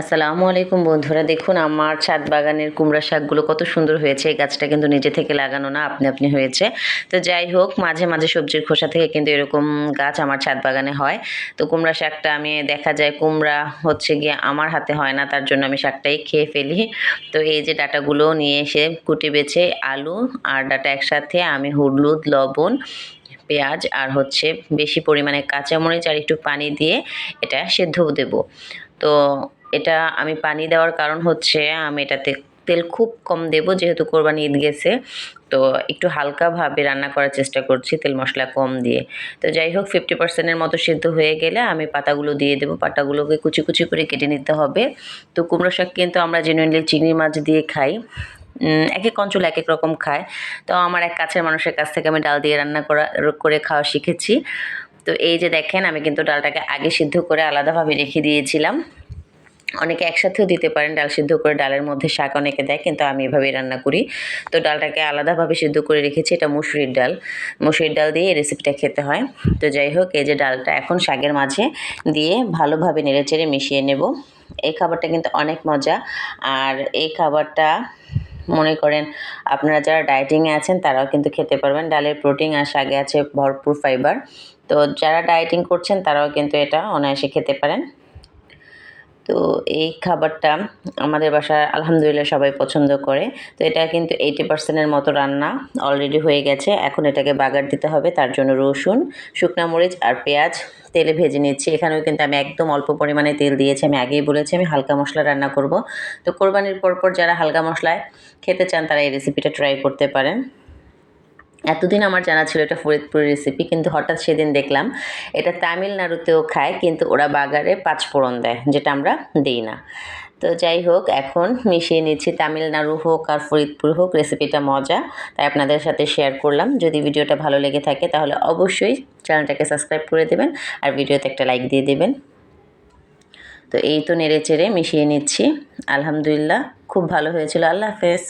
আসসালামু আলাইকুম বন্ধুরা, দেখুন আমার ছাদ বাগানের কুমড়া শাকগুলো কত সুন্দর হয়েছে। এই গাছটা কিন্তু নিজে থেকে লাগানো না, আপনি আপনি হয়েছে। তো যাই হোক, মাঝে মাঝে সবজির খোসা থেকে কিন্তু এরকম গাছ আমার ছাদ বাগানে হয়। তো কুমড়া শাকটা আমি দেখা যায় কুমড়া হচ্ছে গিয়ে আমার হাতে হয় না, তার জন্য আমি শাকটাই খেয়ে ফেলি। তো এই যে ডাঁটাগুলো নিয়ে এসে কুটে বেছে আলু আর ডাঁটা একসাথে আমি হলুদ, লবণ, পেঁয়াজ আর হচ্ছে বেশি পরিমাণে কাঁচামরিচ আর একটু পানি দিয়ে এটা সেদ্ধ দেব। তো এটা আমি পানি দেওয়ার কারণ হচ্ছে আমি এটাতে তেল খুব কম দেব, যেহেতু কোরবানি ঈদ গেছে। তো একটু হালকাভাবে রান্না করার চেষ্টা করছি, তেল মশলা কম দিয়ে। তো যাই হোক, 50%-এর মতো সেদ্ধ হয়ে গেলে আমি পাতাগুলো দিয়ে দেবো। পাতাগুলোকে কুচি কুচি করে কেটে নিতে হবে। তো কুমড়ো শাক কিন্তু আমরা জেনুইনলি চিংড়ি মাছ দিয়ে খাই। এক এক অঞ্চল এক এক রকম খায়। তো আমার এক কাছের মানুষের কাছ থেকে আমি ডাল দিয়ে রান্না করে খাওয়া শিখেছি। তো এই যে দেখেন, আমি কিন্তু ডালটাকে আগে সিদ্ধ করে আলাদাভাবে রেখে দিয়েছিলাম। অনেকে একসাথেও দিতে পারেন, ডাল সিদ্ধ করে ডালের মধ্যে শাক অনেকে দেয়, কিন্তু আমি এভাবেই রান্না করি। তো ডালটাকে আলাদাভাবে সিদ্ধ করে রেখেছি। এটা মুসুরির ডাল, মুসুরির ডাল দিয়ে এই রেসিপিটা খেতে হয়। তো যাই হোক, এই যে ডালটা এখন শাকের মাঝে দিয়ে ভালোভাবে নেড়েচেড়ে মিশিয়ে নেব। এই খাবারটা কিন্তু অনেক মজা। আর এই খাবারটা মনে করেন আপনারা যারা ডায়েটিংয়ে আছেন তারাও কিন্তু খেতে পারবেন। ডালের প্রোটিন আর শাকে আছে ভরপুর ফাইবার। তো যারা ডায়েটিং করছেন তারাও কিন্তু এটা অনায়াসে খেতে পারেন। তো এই খাবারটা আমাদের বাসায় আলহামদুলিল্লাহ সবাই পছন্দ করে। তো এটা কিন্তু 80%-এর মতো রান্না অলরেডি হয়ে গেছে। এখন এটাকে বাগার দিতে হবে, তার জন্য রসুন, শুকনা মরিচ আর পেঁয়াজ তেলে ভেজে নিচ্ছি। এখানেও কিন্তু আমি একদম অল্প পরিমাণে তেল দিয়েছি, আমি আগেই বলেছি আমি হালকা মশলা রান্না করব। তো কোরবানির পরপর যারা হালকা মশলায় খেতে চান তারা এই রেসিপিটা ট্রাই করতে পারেন। এতদিন আমার জানা ছিল এটা ফরিদপুরের রেসিপি, কিন্তু হঠাৎ সেদিন দেখলাম এটা তামিলনাড়ুতেও খায়, কিন্তু ওরা বাগারে পাঁচফোড়ন দেয়, যেটা আমরা দিই না। তো যাই হোক, এখন মিশিয়ে নিচ্ছি। তামিলনাড়ু হোক আর ফরিদপুর হোক, রেসিপিটা মজা, তাই আপনাদের সাথে শেয়ার করলাম। যদি ভিডিওটা ভালো লেগে থাকে তাহলে অবশ্যই চ্যানেলটাকে সাবস্ক্রাইব করে দেবেন আর ভিডিওতে একটা লাইক দিয়ে দেবেন। তো এই তো নেড়ে চেড়ে মিশিয়ে নিচ্ছি। আলহামদুলিল্লাহ খুব ভালো হয়েছিল। আল্লাহ হাফেজ।